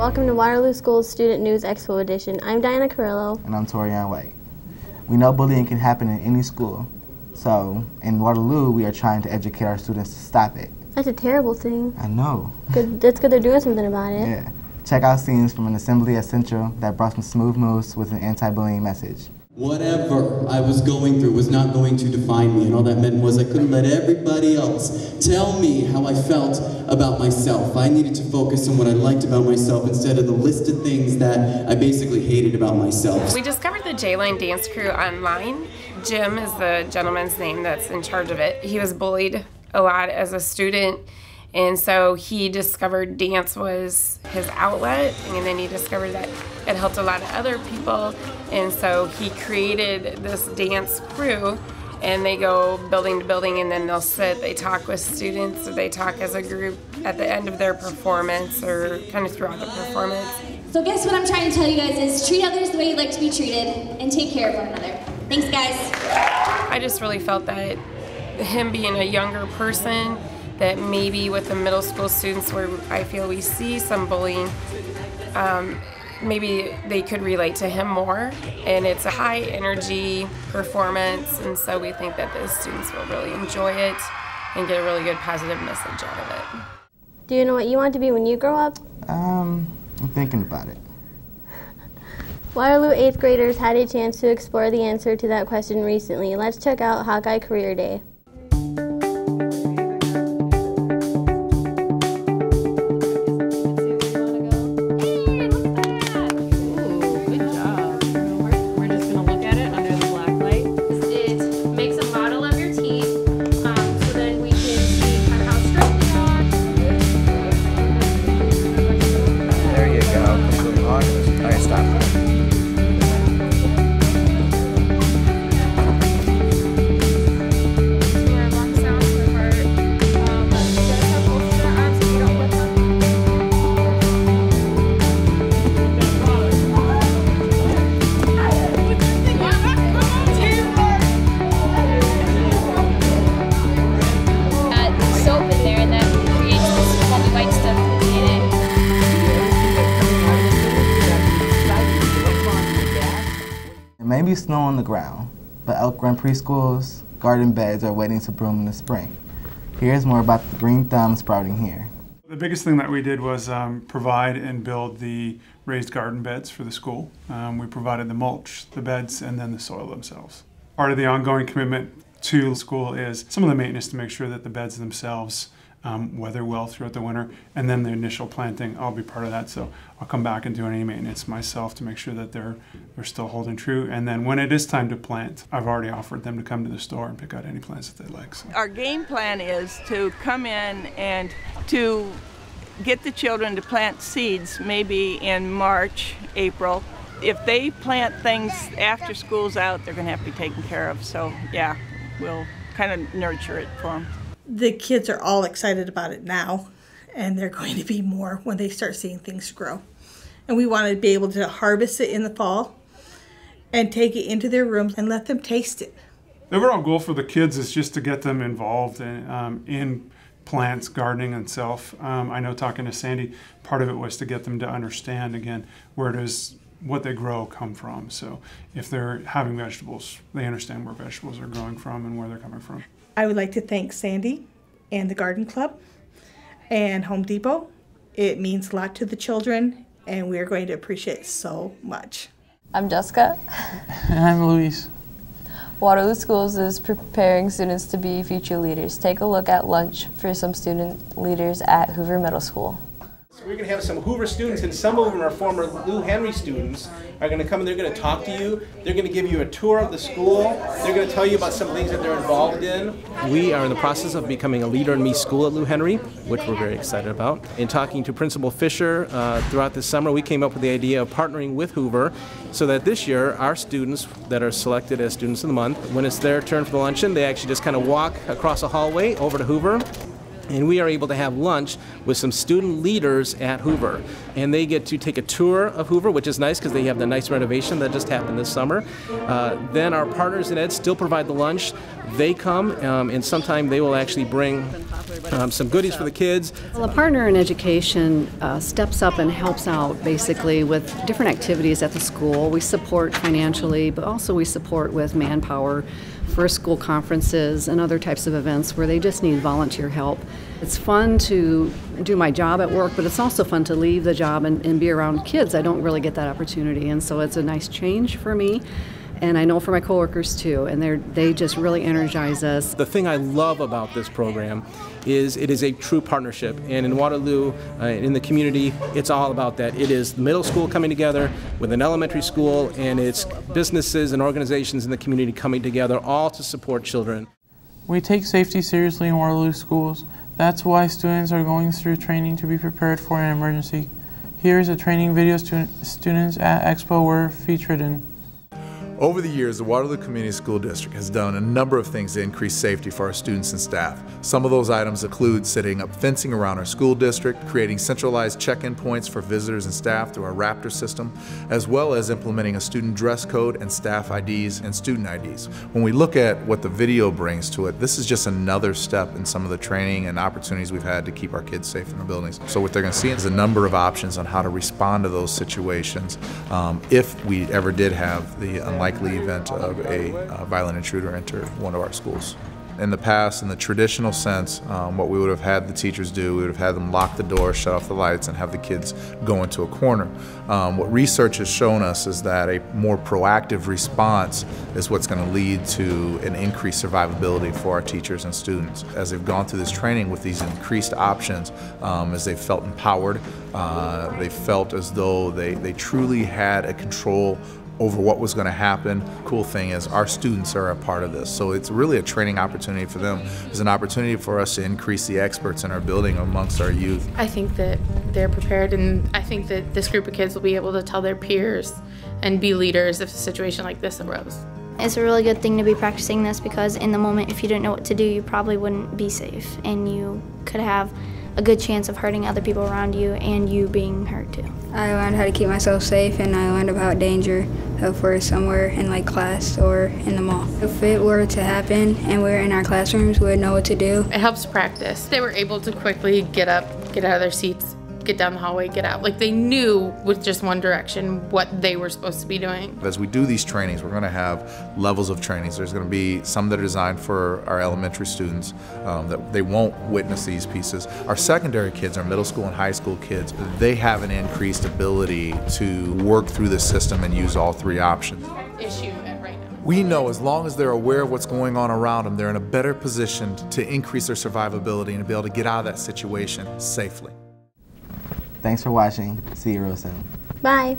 Welcome to Waterloo School's Student News Expo Edition. I'm Diana Carrillo. And I'm Torian White. We know bullying can happen in any school, so in Waterloo we are trying to educate our students to stop it. That's a terrible thing. I know. That's good they're doing something about it. Yeah. Check out scenes from an assembly at Central that brought some smooth moves with an anti-bullying message. Whatever I was going through was not going to define me, and all that meant was I couldn't let everybody else tell me how I felt about myself. I needed to focus on what I liked about myself instead of the list of things that I basically hated about myself. We discovered the JLine Dance Crew online. Jim is the gentleman's name that's in charge of it. He was bullied a lot as a student, and so he discovered dance was his outlet, and then he discovered that it helped a lot of other people, and so he created this dance crew, and they go building to building, and then they'll sit, they talk with students, or they talk as a group at the end of their performance or kind of throughout the performance. So guess what I'm trying to tell you guys is treat others the way you'd like to be treated and take care of one another. Thanks, guys. I just really felt that him being a younger person, that maybe with the middle school students where I feel we see some bullying, maybe they could relate to him more. And it's a high energy performance, and so we think that the students will really enjoy it and get a really good positive message out of it. Do you know what you want to be when you grow up? I'm thinking about it. Waterloo 8th graders had a chance to explore the answer to that question recently. Let's check out Hawkeye Career Day. Maybe snow on the ground, but Elk Run Preschool's garden beds are waiting to bloom in the spring. Here's more about the green thumb sprouting here. The biggest thing that we did was provide and build the raised garden beds for the school. We provided the mulch, the beds, and then the soil themselves. Part of the ongoing commitment to the school is some of the maintenance to make sure that the beds themselves weather well throughout the winter, and then the initial planting, I'll be part of that, so I'll come back and do any maintenance myself to make sure that they're still holding true. And then when it is time to plant, I've already offered them to come to the store and pick out any plants that they like. So. Our game plan is to come in and to get the children to plant seeds maybe in March, April. If they plant things after school's out, they're going to have to be taken care of. So yeah, we'll kind of nurture it for them. The kids are all excited about it now, and they're going to be more when they start seeing things grow. And we want to be able to harvest it in the fall and take it into their rooms and let them taste it. The overall goal for the kids is just to get them involved in plants, gardening, and self. I know talking to Sandy, part of it was to get them to understand, again, where does what they grow come from. So if they're having vegetables, they understand where vegetables are growing from and where they're coming from. I would like to thank Sandy and the Garden Club and Home Depot. It means a lot to the children, and we are going to appreciate it so much. I'm Jessica. And I'm Luis. Waterloo Schools is preparing students to be future leaders. Take a look at lunch for some student leaders at Hoover Middle School. So we're going to have some Hoover students, and some of them are former Lou Henry students, are going to come and they're going to talk to you. They're going to give you a tour of the school. They're going to tell you about some things that they're involved in. We are in the process of becoming a Leader in Me school at Lou Henry, which we're very excited about. In talking to Principal Fisher throughout this summer, we came up with the idea of partnering with Hoover so that this year our students that are selected as Students of the Month, when it's their turn for the luncheon, they actually just kind of walk across a hallway over to Hoover. And we are able to have lunch with some student leaders at Hoover. And they get to take a tour of Hoover, which is nice because they have the nice renovation that just happened this summer. Then our partners in Ed still provide the lunch. they come, and sometimes they will actually bring some goodies for the kids. Well, a partner in education steps up and helps out basically with different activities at the school. We support financially, but also we support with manpower for school conferences and other types of events where they just need volunteer help. It's fun to do my job at work, but it's also fun to leave the job and be around kids. I don't really get that opportunity, and so it's a nice change for me. And I know for my coworkers too, and they just really energize us. The thing I love about this program is it is a true partnership, and in Waterloo, in the community, it's all about that. It is the middle school coming together with an elementary school, and it's businesses and organizations in the community coming together, all to support children. We take safety seriously in Waterloo schools. That's why students are going through training to be prepared for an emergency. Here is a training video students at Expo were featured in. Over the years, the Waterloo Community School District has done a number of things to increase safety for our students and staff. Some of those items include setting up fencing around our school district, creating centralized check-in points for visitors and staff through our Raptor system, as well as implementing a student dress code and staff IDs and student IDs. When we look at what the video brings to it, this is just another step in some of the training and opportunities we've had to keep our kids safe in the buildings. So what they're going to see is a number of options on how to respond to those situations if we ever did have the unlikely event of a violent intruder enter one of our schools. In the past, in the traditional sense, what we would have had the teachers do, we would have had them lock the door, shut off the lights, and have the kids go into a corner. What research has shown us is that a more proactive response is what's going to lead to an increased survivability for our teachers and students. As they've gone through this training with these increased options, as they felt empowered, they felt as though they truly had a control over what was going to happen. Cool thing is our students are a part of this, so it's really a training opportunity for them. It's an opportunity for us to increase the experts in our building amongst our youth. I think that they're prepared, and I think that this group of kids will be able to tell their peers and be leaders if a situation like this arose. It's a really good thing to be practicing this because in the moment, if you didn't know what to do, you probably wouldn't be safe, and you could have a good chance of hurting other people around you and you being hurt too. I learned how to keep myself safe, and I learned about danger if we're somewhere in like class or in the mall. If it were to happen and we're in our classrooms, we would know what to do. It helps practice. They were able to quickly get up, get out of their seats, get down the hallway, get out. Like they knew with just one direction what they were supposed to be doing. As we do these trainings, we're going to have levels of trainings. There's going to be some that are designed for our elementary students that they won't witness these pieces. Our secondary kids, our middle school and high school kids, they have an increased ability to work through the system and use all three options. We know as long as they're aware of what's going on around them, they're in a better position to increase their survivability and to be able to get out of that situation safely. Thanks for watching. See you real soon. Bye.